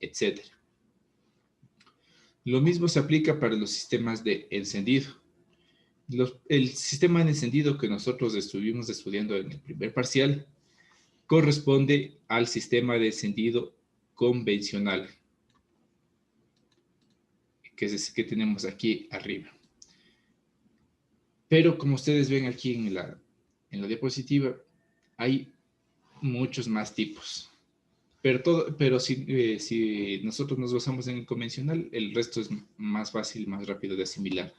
etc. Lo mismo se aplica para los sistemas de encendido. El sistema de encendido que nosotros estuvimos estudiando en el primer parcial corresponde al sistema de encendido convencional, que es ese que tenemos aquí arriba. Pero como ustedes ven aquí en la diapositiva, hay muchos más tipos. Pero si nosotros nos basamos en el convencional, el resto es más fácil, más rápido de asimilar.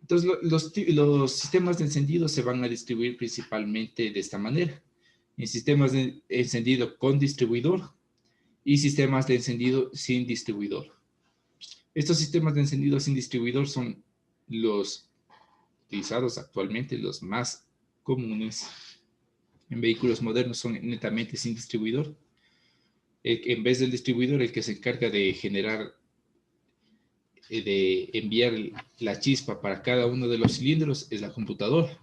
Entonces, los sistemas de encendido se van a distribuir principalmente de esta manera. En sistemas de encendido con distribuidor y sistemas de encendido sin distribuidor. Estos sistemas de encendido sin distribuidor son los utilizados actualmente, los más comunes en vehículos modernos, son netamente sin distribuidor. En vez del distribuidor, el que se encarga de generar, de enviar la chispa para cada uno de los cilindros es la computadora.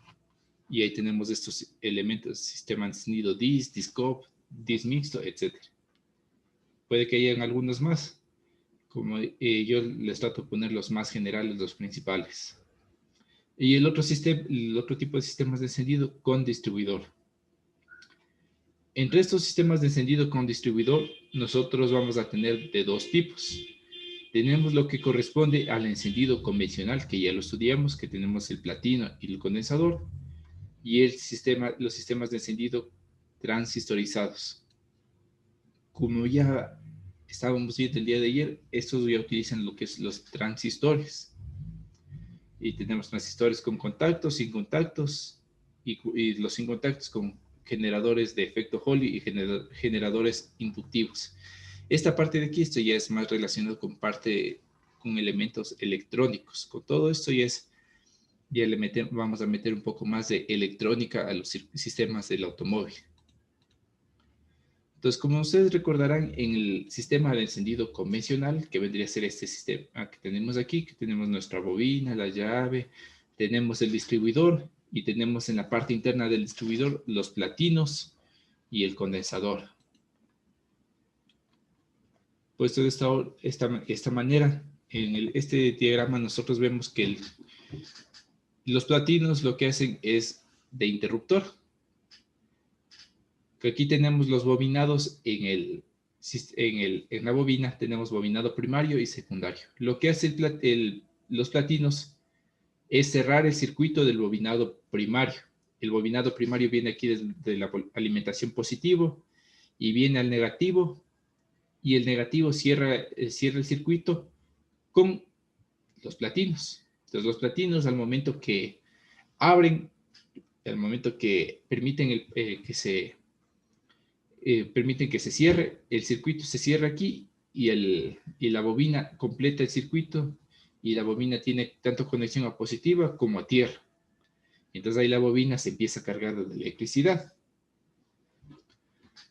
Y ahí tenemos estos elementos, sistema de encendido DIS, DISCOP, DIS mixto, etc. Puede que hayan algunos más, como yo les trato de poner los más generales, los principales. Y el otro tipo de sistemas de encendido con distribuidor. Entre estos sistemas de encendido con distribuidor, nosotros vamos a tener de dos tipos. Tenemos lo que corresponde al encendido convencional, que ya lo estudiamos, que tenemos el platino y el condensador, y los sistemas de encendido transistorizados. Como ya estábamos viendo el día de ayer, estos ya utilizan lo que es los transistores. Y tenemos transistores con contactos, sin contactos, y los sin contactos con generadores de efecto Holi y generadores inductivos. Esta parte de aquí, esto ya es más relacionado con elementos electrónicos. Con todo esto vamos a meter un poco más de electrónica a los sistemas del automóvil. Entonces, como ustedes recordarán, en el sistema de encendido convencional, que vendría a ser este sistema que tenemos aquí, que tenemos nuestra bobina, la llave, tenemos el distribuidor y tenemos en la parte interna del distribuidor los platinos y el condensador. Puesto de esta manera, en este diagrama nosotros vemos que los platinos lo que hacen es de interruptor. Que aquí tenemos los bobinados en la bobina, tenemos bobinado primario y secundario. Lo que hace los platinos es cerrar el circuito del bobinado primario. El bobinado primario viene aquí de la alimentación positivo y viene al negativo, y el negativo cierra el circuito con los platinos. Entonces los platinos al momento que abren, al momento que permiten permiten que se cierre, el circuito se cierra aquí y la bobina completa el circuito, y la bobina tiene tanto conexión a positiva como a tierra. Entonces ahí la bobina se empieza a cargar de electricidad.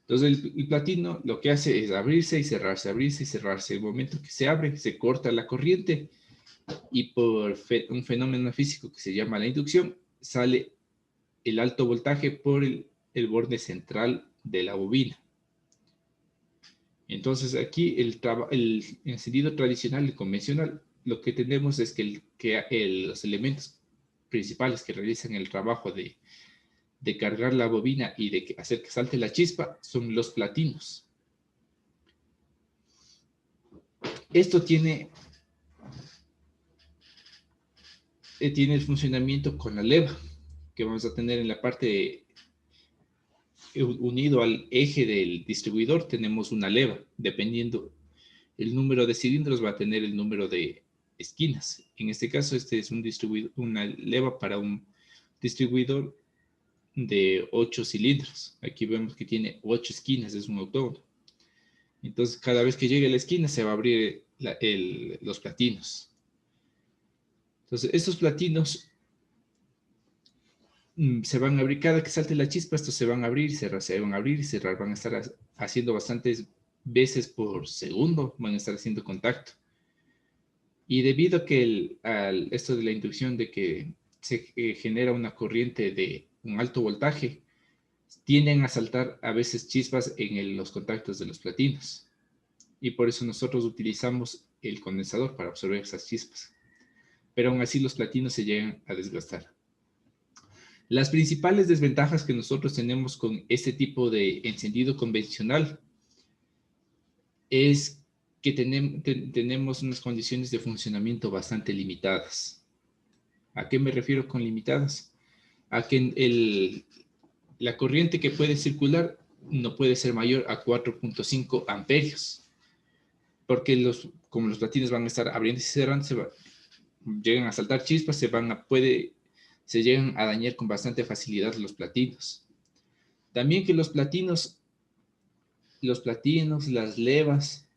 Entonces el platino lo que hace es abrirse y cerrarse, abrirse y cerrarse. El momento que se abre, se corta la corriente y por un fenómeno físico que se llama la inducción, sale el alto voltaje por el borde central de la bobina. Entonces aquí el encendido tradicional y convencional, lo que tenemos es que los elementos principales que realizan el trabajo de cargar la bobina y de hacer que salte la chispa son los platinos. Esto tiene el funcionamiento con la leva que vamos a tener en la parte unido al eje del distribuidor. Tenemos una leva, dependiendo el número de cilindros va a tener el número de esquinas. En este caso, este es una leva para un distribuidor de 8 cilindros. Aquí vemos que tiene 8 esquinas, es un octógono. Entonces, cada vez que llegue a la esquina se va a abrir los platinos. Entonces, estos platinos se van a abrir, cada que salte la chispa, estos se van a abrir y cerrar, se van a abrir y cerrar, van a estar haciendo bastantes veces por segundo, van a estar haciendo contacto. Y debido a que esto de la inducción de que se genera una corriente de un alto voltaje, tienden a saltar a veces chispas en los contactos de los platinos. y por eso nosotros utilizamos el condensador para absorber esas chispas. Pero aún así los platinos se llegan a desgastar. Las principales desventajas que nosotros tenemos con este tipo de encendido convencional es que tenemos unas condiciones de funcionamiento bastante limitadas. ¿A qué me refiero con limitadas? A que la corriente que puede circular no puede ser mayor a 4.5 amperios, porque como los platinos van a estar abriendo y cerrando, llegan a saltar chispas, se llegan a dañar con bastante facilidad los platinos. También que los platinos, las levas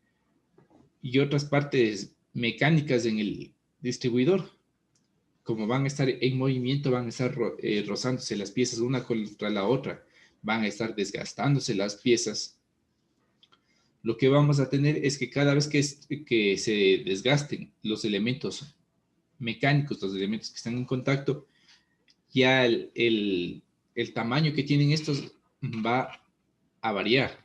y otras partes mecánicas en el distribuidor, como van a estar en movimiento, van a estar rozándose las piezas una contra la otra, van a estar desgastándose las piezas. Lo que vamos a tener es que cada vez que se desgasten los elementos mecánicos, los elementos que están en contacto, ya el tamaño que tienen estos va a variar.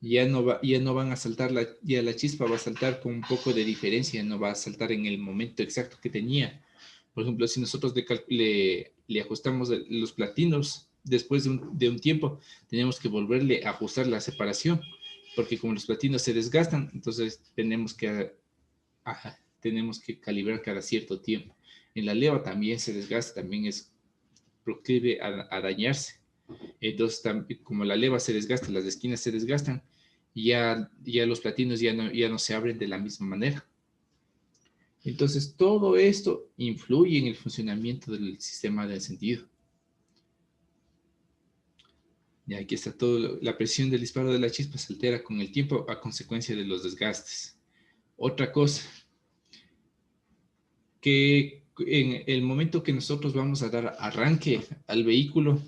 Ya no van a saltar, ya la chispa va a saltar con un poco de diferencia, no va a saltar en el momento exacto que tenía. Por ejemplo, si nosotros le ajustamos los platinos, después de un tiempo, tenemos que volverle a ajustar la separación, porque como los platinos se desgastan, entonces tenemos que calibrar cada cierto tiempo. En la leva también se desgasta, también es proclive a dañarse. Entonces, como la leva se desgasta, las esquinas se desgastan, ya los platinos ya no se abren de la misma manera. Entonces, todo esto influye en el funcionamiento del sistema de encendido. Y aquí está todo. La presión del disparo de la chispa se altera con el tiempo a consecuencia de los desgastes. Otra cosa, que en el momento que nosotros vamos a dar arranque al vehículo,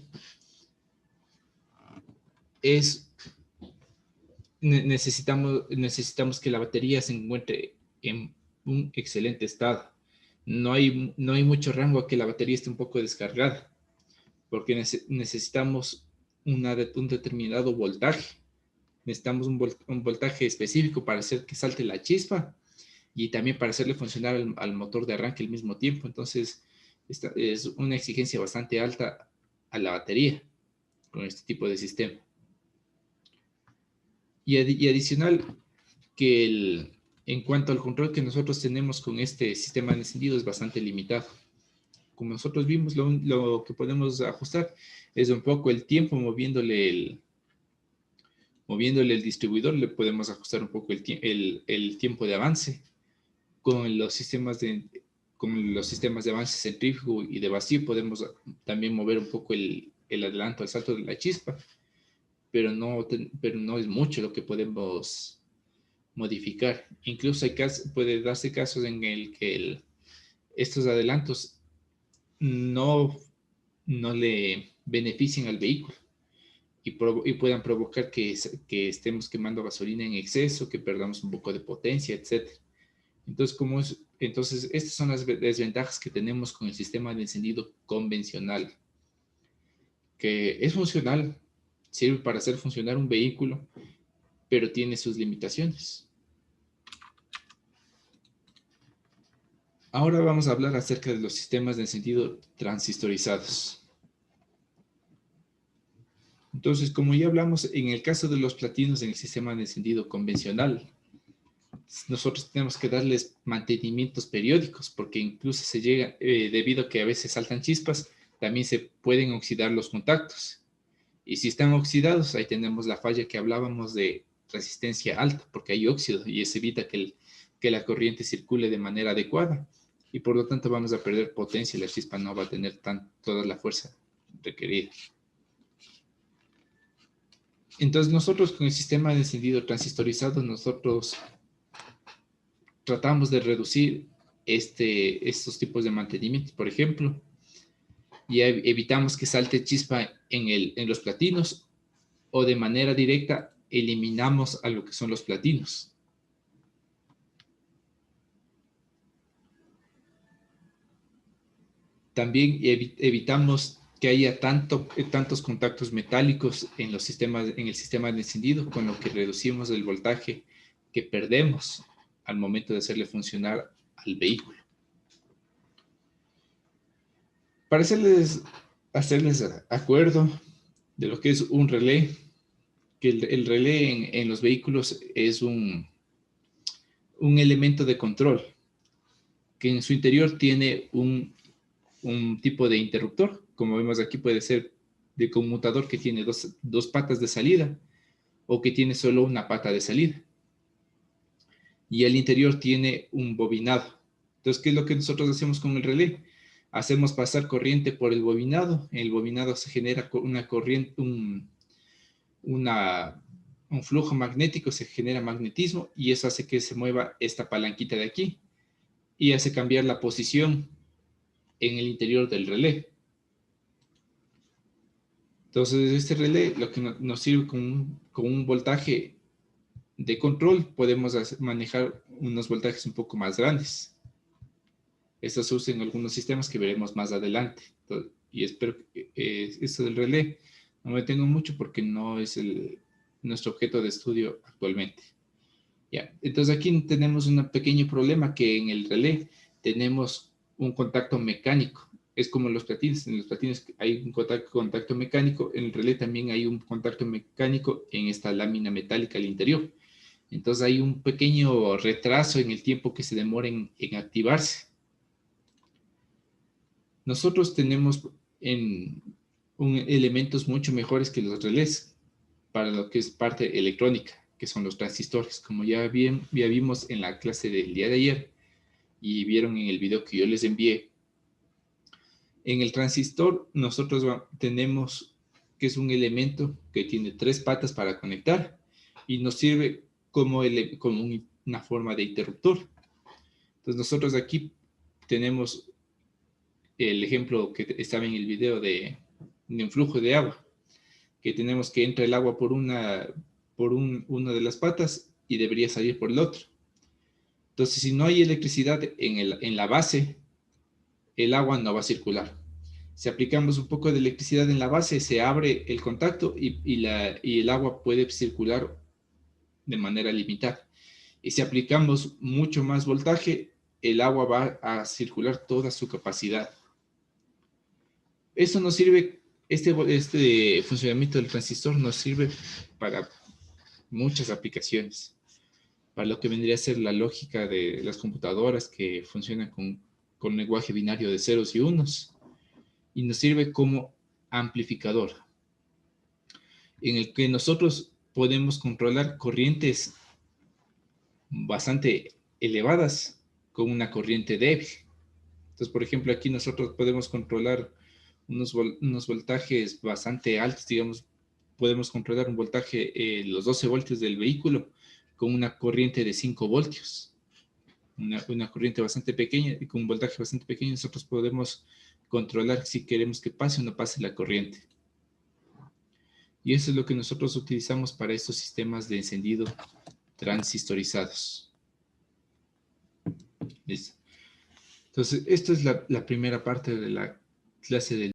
necesitamos que la batería se encuentre en un excelente estado. No hay mucho rango a que la batería esté un poco descargada, porque necesitamos un determinado voltaje. Necesitamos un voltaje específico para hacer que salte la chispa y también para hacerle funcionar al motor de arranque al mismo tiempo. Entonces, esta es una exigencia bastante alta a la batería con este tipo de sistema. Y adicional, que en cuanto al control que nosotros tenemos con este sistema de encendido es bastante limitado. Como nosotros vimos, lo que podemos ajustar es un poco el tiempo moviéndole el distribuidor, le podemos ajustar un poco el tiempo de avance. Con los sistemas de avance centrífugo y de vacío podemos también mover un poco el adelanto, el salto de la chispa, pero no es mucho lo que podemos modificar. Incluso puede darse casos en el que estos adelantos no le beneficien al vehículo y puedan provocar que estemos quemando gasolina en exceso, que perdamos un poco de potencia, etc. Entonces, estas son las desventajas que tenemos con el sistema de encendido convencional, que es funcional, sirve para hacer funcionar un vehículo, pero tiene sus limitaciones. Ahora vamos a hablar acerca de los sistemas de encendido transistorizados. Entonces, como ya hablamos, en el caso de los platinos en el sistema de encendido convencional, nosotros tenemos que darles mantenimientos periódicos, porque incluso debido a que a veces saltan chispas, también se pueden oxidar los contactos. Y si están oxidados, ahí tenemos la falla que hablábamos de resistencia alta, porque hay óxido y eso evita que la corriente circule de manera adecuada. Y por lo tanto vamos a perder potencia y la chispa no va a tener toda la fuerza requerida. Entonces nosotros con el sistema de encendido transistorizado, nosotros tratamos de reducir estos tipos de mantenimientos, por ejemplo, y evitamos que salte chispa en los platinos o de manera directa eliminamos a lo que son los platinos. También evitamos que haya tantos contactos metálicos en el sistema de encendido, con lo que reducimos el voltaje que perdemos al momento de hacerle funcionar al vehículo. Para hacerles acuerdo de lo que es un relé, que el relé en los vehículos es un elemento de control, que en su interior tiene un tipo de interruptor, como vemos aquí puede ser de conmutador que tiene dos patas de salida o que tiene solo una pata de salida. Y el interior tiene un bobinado. Entonces, ¿qué es lo que nosotros hacemos con el relé? Hacemos pasar corriente por el bobinado. En el bobinado se genera una corriente, un flujo magnético, se genera magnetismo y eso hace que se mueva esta palanquita de aquí y hace cambiar la posición en el interior del relé. Entonces, este relé lo que nos sirve con un voltaje de control, podemos manejar unos voltajes un poco más grandes. Esto se usa en algunos sistemas que veremos más adelante. Entonces, y espero que esto del relé no me detengo mucho porque no es nuestro objeto de estudio actualmente. Ya. Entonces aquí tenemos un pequeño problema que en el relé tenemos un contacto mecánico. Es como los platines. En los platines hay un contacto mecánico. En el relé también hay un contacto mecánico en esta lámina metálica al interior. Entonces hay un pequeño retraso en el tiempo que se demora en activarse. Nosotros tenemos elementos mucho mejores que los relés para lo que es parte electrónica, que son los transistores. Como ya vimos en la clase del día de ayer y vieron en el video que yo les envié, en el transistor nosotros tenemos que es un elemento que tiene 3 patas para conectar y nos sirve como una forma de interruptor. Entonces nosotros aquí tenemos el ejemplo que estaba en el video de un flujo de agua, que tenemos que entra el agua por una de las patas y debería salir por el otro. Entonces, si no hay electricidad en la base, el agua no va a circular. Si aplicamos un poco de electricidad en la base, se abre el contacto y el agua puede circular de manera limitada. Y si aplicamos mucho más voltaje, el agua va a circular toda su capacidad. Eso nos sirve, este funcionamiento del transistor nos sirve para muchas aplicaciones. Para lo que vendría a ser la lógica de las computadoras que funcionan con lenguaje binario de ceros y unos. Y nos sirve como amplificador, en el que nosotros podemos controlar corrientes bastante elevadas con una corriente débil. Entonces, por ejemplo, aquí nosotros podemos controlar unos voltajes bastante altos, digamos, podemos controlar un voltaje, los 12 voltios del vehículo con una corriente de 5 voltios. Una corriente bastante pequeña y con un voltaje bastante pequeño, nosotros podemos controlar si queremos que pase o no pase la corriente. Y eso es lo que nosotros utilizamos para estos sistemas de encendido transistorizados. ¿Listo? Entonces, esta es la primera parte de la clase del